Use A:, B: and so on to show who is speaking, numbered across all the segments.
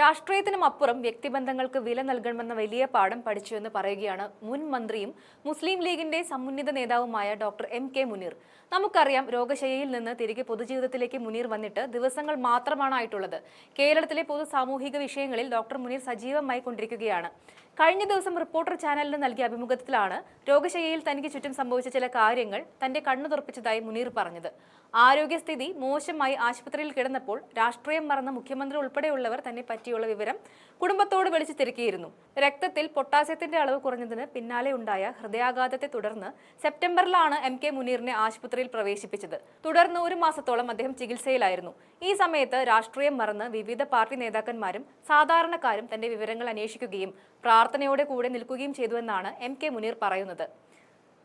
A: രാഷ്ട്രീയത്തിനും അപ്പുറം വ്യക്തിബന്ധങ്ങൾക്ക് വില നൽകണമെന്ന വലിയ പാഠം പഠിച്ചുവെന്ന് പറയുകയാണ് മുൻ മന്ത്രിയും മുസ്ലിം ലീഗിന്റെ സമുന്നത നേതാവുമായ ഡോക്ടർ എം.കെ. മുനീർ. നമുക്കറിയാം, രോഗശയ്യയിൽ നിന്ന് തിരികെ പൊതുജീവിതത്തിലേക്ക് മുനീർ വന്നിട്ട് ദിവസങ്ങൾ മാത്രമാണ് ആയിട്ടുള്ളത്. കേരളത്തിലെ പൊതു സാമൂഹിക വിഷയങ്ങളിൽ ഡോക്ടർ മുനീർ സജീവമായി കൊണ്ടിരിക്കുകയാണ്. കഴിഞ്ഞ ദിവസം റിപ്പോർട്ടർ ചാനലിന് നൽകിയ അഭിമുഖത്തിലാണ് രോഗശയ്യയിൽ തനിക്ക് ചുറ്റും സംഭവിച്ച ചില കാര്യങ്ങൾ തന്റെ കണ്ണു തുറപ്പിച്ചതായി മുനീർ പറഞ്ഞത്. ആരോഗ്യസ്ഥിതി മോശമായി ആശുപത്രിയിൽ കിടന്നപ്പോൾ രാഷ്ട്രീയം മറന്ന മുഖ്യമന്ത്രി ഉൾപ്പെടെയുള്ളവർ തന്നെ പറ്റിയുള്ള വിവരം കുടുംബത്തോട് വിളിച്ചു തിരക്കിയിരുന്നു. രക്തത്തിൽ പൊട്ടാസ്യത്തിന്റെ അളവ് കുറഞ്ഞതിന് പിന്നാലെ ഉണ്ടായ ഹൃദയാഘാതത്തെ തുടർന്ന് സെപ്റ്റംബറിലാണ് എം.കെ. മുനീറിനെ ആശുപത്രിയിൽ പ്രവേശിപ്പിച്ചത്. തുടർന്ന് 1 മാസത്തോളം അദ്ദേഹം ചികിത്സയിലായിരുന്നു. ഈ സമയത്ത് രാഷ്ട്രീയം മറന്ന് വിവിധ പാർട്ടി നേതാക്കന്മാരും സാധാരണക്കാരും തന്റെ വിവരങ്ങൾ അന്വേഷിക്കുകയും പ്രാർത്ഥനയോടെ കൂടെ നിൽക്കുകയും ചെയ്തുവെന്നാണ് എം.കെ. മുനീർ പറയുന്നത്.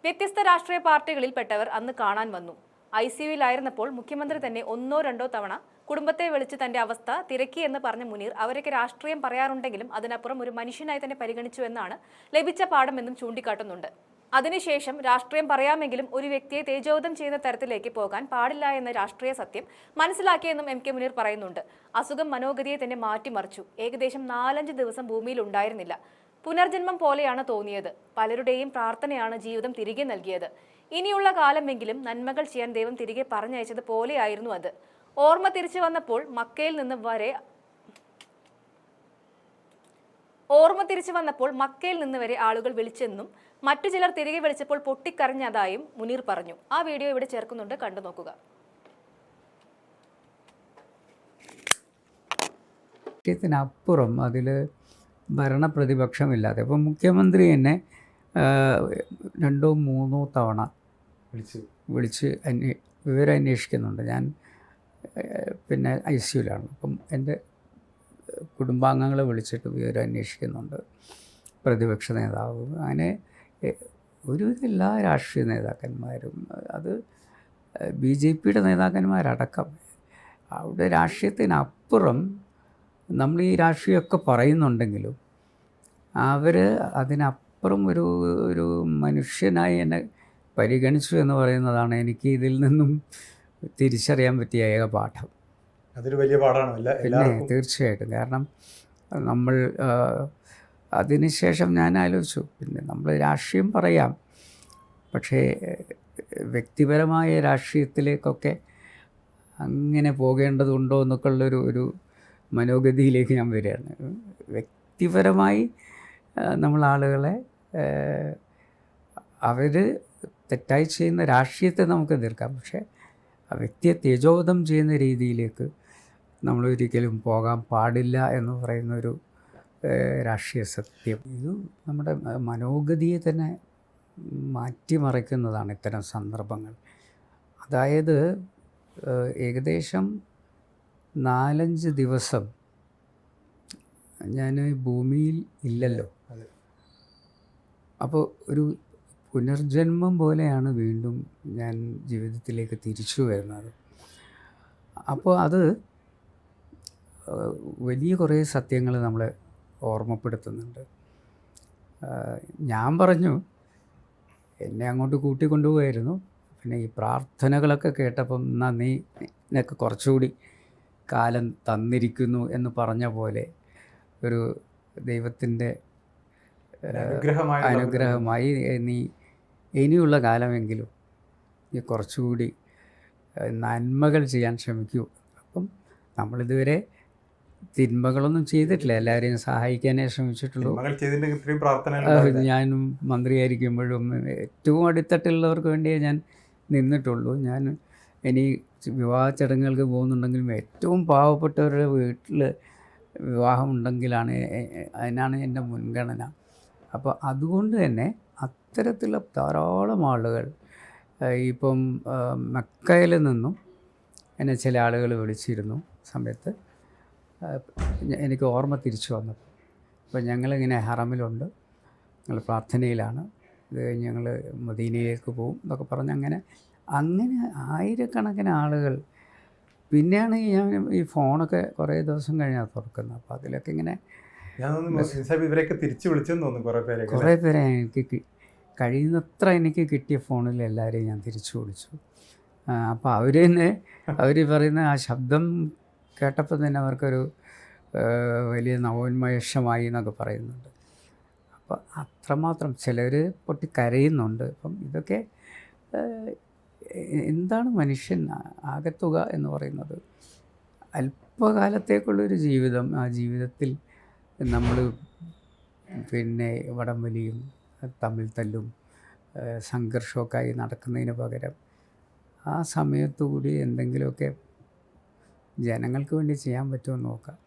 A: വ്യത്യസ്ത രാഷ്ട്രീയ പാർട്ടികളിൽപ്പെട്ടവർ അന്ന് കാണാൻ വന്നു. ICUവിലായിരുന്നപ്പോൾ മുഖ്യമന്ത്രി തന്നെ 1 or 2 തവണ കുടുംബത്തെ വിളിച്ച് തന്റെ അവസ്ഥ തിരക്കിയെന്ന് പറഞ്ഞ മുനീർ അവരൊക്കെ രാഷ്ട്രീയം പറയാറുണ്ടെങ്കിലും അതിനപ്പുറം ഒരു മനുഷ്യനായി തന്നെ പരിഗണിച്ചു എന്നാണ് ലഭിച്ച പാഠമെന്നും ചൂണ്ടിക്കാട്ടുന്നുണ്ട്. അതിനുശേഷം രാഷ്ട്രീയം പറയാമെങ്കിലും ഒരു വ്യക്തിയെ തേജോവധം ചെയ്യുന്ന തരത്തിലേക്ക് പോകാൻ പാടില്ല എന്ന രാഷ്ട്രീയ സത്യം മനസ്സിലാക്കിയെന്നും എം.കെ. മുനീർ പറയുന്നുണ്ട്. അസുഖം മനോഗതിയെ തന്നെ മാറ്റിമറിച്ചു. ഏകദേശം 4-5 ദിവസം ഭൂമിയിൽ ഉണ്ടായിരുന്നില്ല. പുനർജന്മം പോലെയാണ് തോന്നിയത്. പലരുടെയും പ്രാർത്ഥനയാണ് ജീവിതം തിരികെ നൽകിയത്. ഇനിയുള്ള കാലമെങ്കിലും നന്മകൾ ചെയ്യാൻ ദൈവം തിരികെ പറഞ്ഞയച്ചത് പോലെയായിരുന്നു അത്. ഓർമ്മ തിരിച്ചു വന്നപ്പോൾ മക്കയിൽ നിന്ന് വരെ ആളുകൾ വിളിച്ചെന്നും മറ്റു ചിലർ തിരികെ വിളിച്ചപ്പോൾ പൊട്ടിക്കരഞ്ഞതായും മുനീർ പറഞ്ഞു. ആ വീഡിയോ ഇവിടെ ചേർക്കുന്നുണ്ട്, കണ്ടു നോക്കുക.
B: ത്തിനപ്പുറം അതിൽ ഭരണപ്രതിപക്ഷമില്ലാതെ ഇപ്പം മുഖ്യമന്ത്രി എന്നെ 2-3 തവണ വിളിച്ച് വിവരം അന്വേഷിക്കുന്നുണ്ട്. ഞാൻ പിന്നെ ICUവിലാണ്. അപ്പം എൻ്റെ കുടുംബാംഗങ്ങളെ വിളിച്ചിട്ട് വിവരം അന്വേഷിക്കുന്നുണ്ട്. പ്രതിപക്ഷ നേതാവ്, അങ്ങനെ ഒരുവിധം എല്ലാ രാഷ്ട്രീയ നേതാക്കന്മാരും, അത് BJPയുടെ നേതാക്കന്മാരടക്കം, അവിടെ രാഷ്ട്രീയത്തിനപ്പുറം നമ്മൾ ഈ രാഷ്ട്രീയമൊക്കെ പറയുന്നുണ്ടെങ്കിലും അവർ അതിനപ്പുറം ഒരു മനുഷ്യനായി എന്നെ പരിഗണിച്ചു എന്ന് പറയുന്നതാണ് എനിക്ക് ഇതിൽ നിന്നും തിരിച്ചറിയാൻ പറ്റിയ ഏക പാഠം.
C: അതൊരു വലിയ പാഠമാണ്.
B: പിന്നെ തീർച്ചയായിട്ടും, കാരണം നമ്മൾ അതിനുശേഷം ഞാൻ ആലോചിച്ചു, പിന്നെ നമ്മൾ രാഷ്ട്രീയം പറയാം, പക്ഷേ വ്യക്തിപരമായ രാഷ്ട്രീയത്തിലേക്കൊക്കെ അങ്ങനെ പോകേണ്ടതുണ്ടോ എന്നൊക്കെ ഉള്ളൊരു മനോഗതിയിലേക്ക് ഞാൻ വരികയാണ്. വ്യക്തിപരമായി നമ്മൾ ആളുകളെ അവർ തെറ്റായി ചെയ്യുന്ന രാഷ്ട്രീയത്തെ നമുക്ക് എതിർക്കാം, പക്ഷേ ആ വ്യക്തിയെ തേജോവധം ചെയ്യുന്ന രീതിയിലേക്ക് നമ്മളൊരിക്കലും പോകാൻ പാടില്ല എന്ന് പറയുന്നൊരു രാഷ്ട്രീയ സത്യം. ഇത് നമ്മുടെ മനോഗതിയെ തന്നെ മാറ്റിമറിക്കുന്നതാണ് ഇത്തരം സന്ദർഭങ്ങൾ. അതായത് ഏകദേശം 4-5 ദിവസം ഞാൻ ഭൂമിയിൽ ഇല്ലല്ലോ. അപ്പോൾ ഒരു പുനർജന്മം പോലെയാണ് വീണ്ടും ഞാൻ ജീവിതത്തിലേക്ക് തിരിച്ചു വരുന്നത്. അപ്പോൾ അത് വലിയ കുറേ സത്യങ്ങൾ നമ്മളെ ഓർമ്മപ്പെടുത്തുന്നുണ്ട്. ഞാൻ പറഞ്ഞു, എന്നെ അങ്ങോട്ട് കൂട്ടിക്കൊണ്ടുപോയായിരുന്നു. പിന്നെ ഈ പ്രാർത്ഥനകളൊക്കെ കേട്ടപ്പം നീ നിനക്ക് കുറച്ചുകൂടി കാലം തന്നിരിക്കുന്നു എന്ന് പറഞ്ഞ പോലെ ഒരു ദൈവത്തിൻ്റെ അനുഗ്രഹമായി നീ ഇനിയുള്ള കാലമെങ്കിലും നീ കുറച്ചുകൂടി നന്മകൾ ചെയ്യാൻ ശ്രമിക്കൂ. അപ്പം നമ്മളിതുവരെ തിന്മകളൊന്നും ചെയ്തിട്ടില്ല, എല്ലാവരെയും സഹായിക്കാനേ ശ്രമിച്ചിട്ടുള്ളൂ. ഞാനും മന്ത്രിയായിരിക്കുമ്പോഴും ഏറ്റവും അടിത്തട്ടുള്ളവർക്ക് വേണ്ടിയേ ഞാൻ നിന്നിട്ടുള്ളൂ. ഞാൻ ഇനി വിവാഹ ചടങ്ങുകൾക്ക് പോകുന്നുണ്ടെങ്കിലും ഏറ്റവും പാവപ്പെട്ടവരുടെ വീട്ടിൽ വിവാഹമുണ്ടെങ്കിലാണ് അതിനാണ് എൻ്റെ മുൻഗണന. അപ്പോൾ അതുകൊണ്ട് തന്നെ അത്തരത്തിലുള്ള ധാരാളം ആളുകൾ, ഇപ്പം മക്കയിൽ നിന്നും എന്നെ ചില ആളുകൾ വിളിച്ചിരുന്നു സമയത്ത് എനിക്ക് ഓർമ്മ തിരിച്ചു വന്നപ്പോൾ. അപ്പോൾ ഞങ്ങളിങ്ങനെ ഹറമിലുണ്ട്, ഞങ്ങൾ പ്രാർത്ഥനയിലാണ്, ഇത് കഴിഞ്ഞ് ഞങ്ങൾ മദീനയിലേക്ക് പോകും എന്നൊക്കെ പറഞ്ഞ് അങ്ങനെ ആയിരക്കണക്കിന് ആളുകൾ. പിന്നെയാണ് ഞാൻ ഈ ഫോണൊക്കെ കുറേ ദിവസം കഴിഞ്ഞാൽ തുറക്കുന്നത്. അപ്പോൾ അതിലൊക്കെ ഇങ്ങനെ
C: ഇവരൊക്കെ തിരിച്ചു വിളിച്ചെന്ന് തോന്നുന്നു.
B: കുറേ പേരെ എനിക്ക് കഴിയുന്നത്ര എനിക്ക് കിട്ടിയ ഫോണിൽ എല്ലാവരെയും ഞാൻ തിരിച്ചു വിളിച്ചു. അപ്പോൾ അവർ പറയുന്ന ആ ശബ്ദം കേട്ടപ്പോൾ തന്നെ അവർക്കൊരു വലിയ നവോന്മേഷമായി എന്നൊക്കെ പറയുന്നുണ്ട്. അപ്പോൾ അത്രമാത്രം ചിലർ പൊട്ടി കരയുന്നുണ്ട്. അപ്പം ഇതൊക്കെ എന്താണ് മനുഷ്യൻ ആകത്തുക എന്ന് പറയുന്നത്? അല്പകാലത്തേക്കുള്ളൊരു ജീവിതം. ആ ജീവിതത്തിൽ നമ്മൾ പിന്നെ വടംവലിയും തമ്മിൽ തല്ലും സംഘർഷമൊക്കെ ആയി നടക്കുന്നതിന് പകരം ആ സമയത്തുകൂടി എന്തെങ്കിലുമൊക്കെ ജനങ്ങൾക്ക് വേണ്ടി ചെയ്യാൻ പറ്റുമോ എന്ന് നോക്കാം.